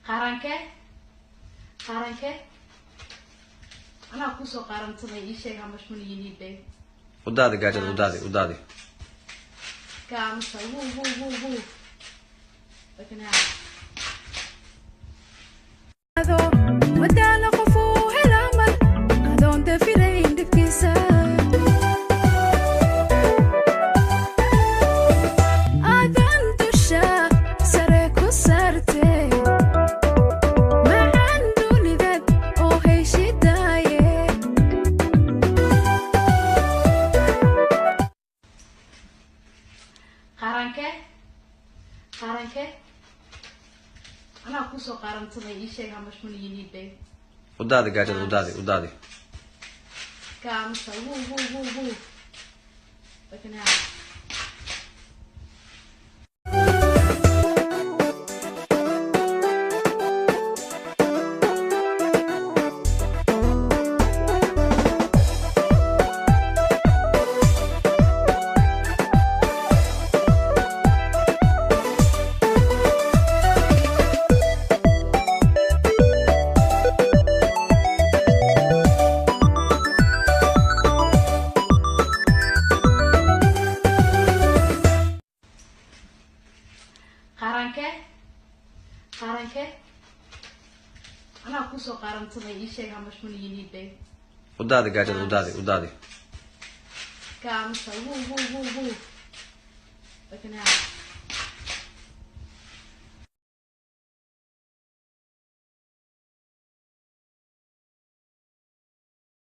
qaranke anaa kusoo qarantamay ii sheeg how much money you need babe ودادي قاعد ودادي كامسة woo لكن هذا ودانا قفوه العمل هذون دفيرين دبكيسة آدم دشا سرك وسرتي ما عنده لذات أو هيشي دايه qaranke anaa kusoo qarantamay ii sheeg how much money you need babe ودادي قاعد ودادي كامسة woo لكن هذا qaranke anaa kusoo qarantamay ii sheeg how much money you need babe ودادي قاعد ودادي كامسة woo لكن هذا